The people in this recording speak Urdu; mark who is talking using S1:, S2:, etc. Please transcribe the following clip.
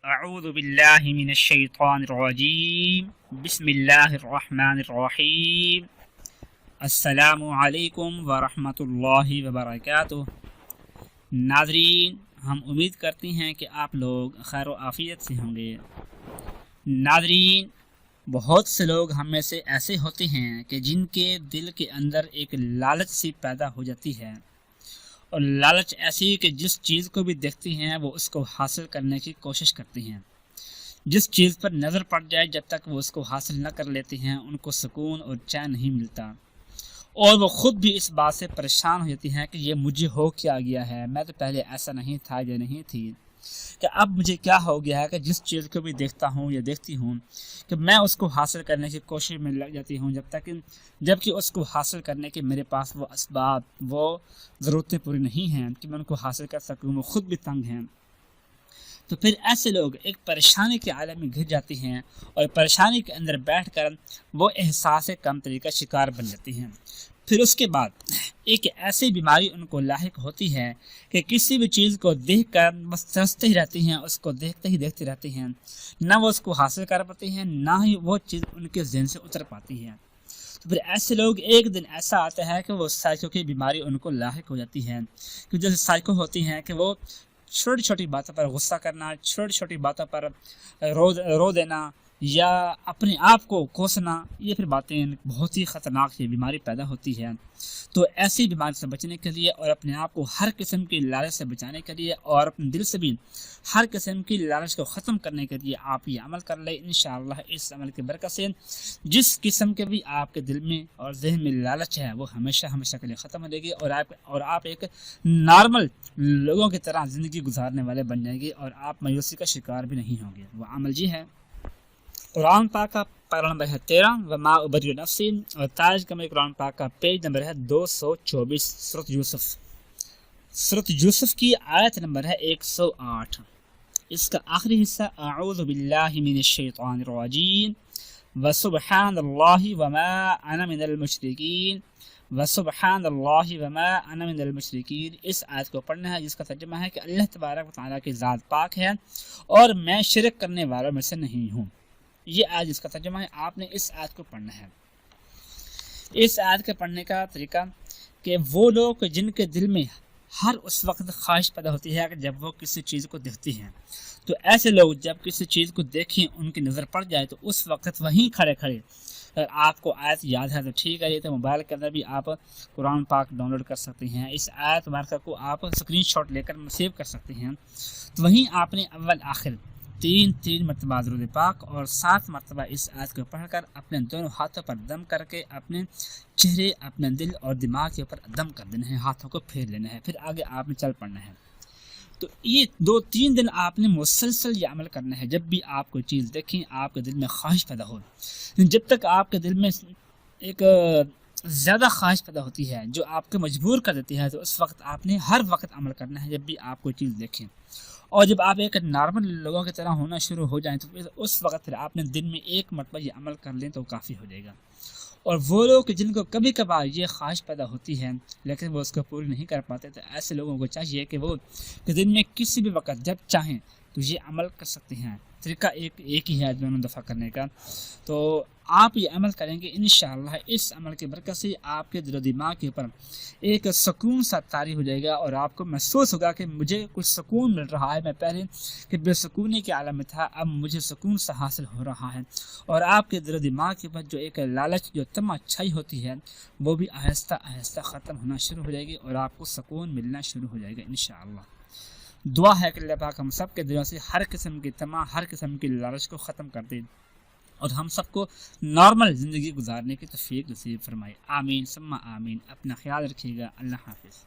S1: اعوذ باللہ من الشیطان الرجیم بسم اللہ الرحمن الرحیم السلام علیکم ورحمۃ اللہ وبرکاتہ۔ ناظرین، ہم امید کرتے ہیں کہ آپ لوگ خیر و عافیت سے ہوں گے۔ ناظرین، بہت سے لوگ ہم میں سے ایسے ہوتے ہیں کہ جن کے دل کے اندر ایک لالچ سی پیدا ہو جاتی ہے، اور لالچ ایسی کہ جس چیز کو بھی دیکھتی ہیں وہ اس کو حاصل کرنے کی کوشش کرتی ہیں۔ جس چیز پر نظر پڑ جائے جب تک وہ اس کو حاصل نہ کر لیتے ہیں ان کو سکون اور چین نہیں ملتا، اور وہ خود بھی اس بات سے پریشان ہو جاتی ہیں کہ یہ مجھے ہو کیا گیا ہے، میں تو پہلے ایسا نہیں تھا یا نہیں تھی، کہ اب مجھے کیا ہو گیا ہے کہ جس چیز کو بھی دیکھتا ہوں یا دیکھتی ہوں کہ میں اس کو حاصل کرنے کی کوشش میں لگ جاتی ہوں، جبکہ اس کو حاصل کرنے کے میرے پاس وہ اسباب، وہ ضرورتیں پوری نہیں ہیں کہ میں ان کو حاصل کر سکوں، وہ خود بھی تنگ ہیں۔ تو پھر ایسے لوگ ایک پریشانی کے عالم میں گھر جاتے ہیں، اور پریشانی کے اندر بیٹھ کر وہ احساس کمتری کا شکار بن جاتے ہیں۔ پھر اس کے بعد ایک ایسی بیماری ان کو لاحق ہوتی ہے کہ کسی بھی چیز کو دیکھ کر بس ترستے ہی رہتے ہیں، اس کو دیکھتے رہتے ہیں، نہ وہ اس کو حاصل کر پاتے ہیں، نہ ہی وہ چیز ان کے ذہن سے اتر پاتی ہے۔ تو پھر ایسے لوگ ایک دن ایسا آتا ہے کہ وہ سائیکو کی بیماری ان کو لاحق ہو جاتی ہے، کہ جیسے سائیکو ہوتی ہیں کہ وہ چھوٹی چھوٹی باتوں پر غصہ کرنا، چھوٹی چھوٹی باتوں پر رو دینا، یا اپنے آپ کو کوسنا، یہ پھر باتیں بہت ہی خطرناک یہ بیماری پیدا ہوتی ہے۔ تو ایسی بیماری سے بچنے کے لیے اور اپنے آپ کو ہر قسم کی لالچ سے بچانے کے لیے اور اپنے دل سے بھی ہر قسم کی لالچ کو ختم کرنے کے لیے آپ یہ عمل کر لیں۔ انشاءاللہ اس عمل کی برکت سے جس قسم کے بھی آپ کے دل میں اور ذہن میں لالچ ہے وہ ہمیشہ کے لیے ختم ہو جائے گی، اور آپ ایک نارمل لوگوں کی طرح زندگی گزارنے والے بن جائیں گے، اور آپ مایوسی کا شکار بھی نہیں ہوں گے۔ وہ عمل ہے قرآن پاک کا پارہ نمبر ہے 13 وما ابرئ نفسی، اور تاج کمل قرآن پاک کا پیج نمبر ہے 224، سورۃ یوسف کی آیت نمبر ہے 108۔ اس کا آخری حصہ اعوذ باللہ من الشیطان الرجیم وسبحان اللہ وما انا من المشرکین، وسبحان اللہ وما انا من المشرکین۔ اس آیت کو پڑھنا ہے، جس کا ترجمہ ہے کہ اللہ تبارک و تعالیٰ کی ذات پاک ہے اور میں شرک کرنے والوں میں سے نہیں ہوں۔ یہ آیت جس کا ترجمہ ہے، آپ نے اس آیت کو پڑھنا ہے۔ اس آیت کے پڑھنے کا طریقہ کہ وہ لوگ جن کے دل میں ہر اس وقت خواہش پیدا ہوتی ہے کہ جب وہ کسی چیز کو دیکھتی ہیں، تو ایسے لوگ جب کسی چیز کو دیکھیں، ان کی نظر پڑ جائے، تو اس وقت وہیں کھڑے اگر آپ کو آیت یاد ہے تو ٹھیک ہے، یہ تو موبائل کے اندر بھی آپ قرآن پاک ڈاؤن لوڈ کر سکتے ہیں، اس آیت مبارکہ کو آپ اسکرین شاٹ لے کر سیو کر سکتے ہیں۔ تو وہیں آپ نے اول آخر تین مرتبہ درود پاک اور 7 مرتبہ اس آیت کو پڑھ کر اپنے دونوں ہاتھوں پر دم کر کے اپنے چہرے، اپنے دل اور دماغ کے اوپر دم کر دینا ہے، ہاتھوں کو پھیر لینا ہے، پھر آگے آپ نے چل پڑنا ہے۔ تو یہ 2-3 دن آپ نے مسلسل یہ عمل کرنا ہے۔ جب بھی آپ کوئی چیز دیکھیں، آپ کے دل میں خواہش پیدا ہو، جب تک آپ کے دل میں ایک زیادہ خواہش پیدا ہوتی ہے جو آپ کو مجبور کر دیتی ہے، تو اس وقت آپ نے ہر وقت عمل کرنا ہے جب بھی آپ کوئی چیز دیکھیں۔ اور جب آپ ایک نارمل لوگوں کی طرح ہونا شروع ہو جائیں تو اس وقت پھر آپ نے دن میں 1 مرتبہ یہ عمل کر لیں تو کافی ہو جائے گا۔ اور وہ لوگ جن کو کبھی کبھار یہ خواہش پیدا ہوتی ہے لیکن وہ اس کو پوری نہیں کر پاتے، تو ایسے لوگوں کو چاہیے کہ وہ دن میں کسی بھی وقت جب چاہیں تو یہ عمل کر سکتے ہیں۔ طریقہ ایک ہی ہے دونوں دفعہ کرنے کا، تو آپ یہ عمل کریں گے انشاءاللہ اس عمل کی برکت سے آپ کے دل و دماغ کے اوپر ایک سکون سا طاری ہو جائے گا، اور آپ کو محسوس ہوگا کہ مجھے کچھ سکون مل رہا ہے۔ میں پہلے کہ بے سکونی کے عالم میں تھا، اب مجھے سکون سا حاصل ہو رہا ہے، اور آپ کے دل و دماغ کے اوپر جو ایک لالچ، جو طمع چھائی ہوتی ہے، وہ بھی آہستہ آہستہ ختم ہونا شروع ہو جائے گی، اور آپ کو سکون ملنا شروع ہو جائے گا انشاءاللہ۔ دعا ہے کہ اللہ پاک ہم سب کے دلوں سے ہر قسم کی طمع، ہر قسم کی لالچ کو ختم کر دے، اور ہم سب کو نارمل زندگی گزارنے کی توفیق نصیب فرمائے۔ آمین ثم آمین۔ اپنا خیال رکھیے گا۔ اللہ حافظ۔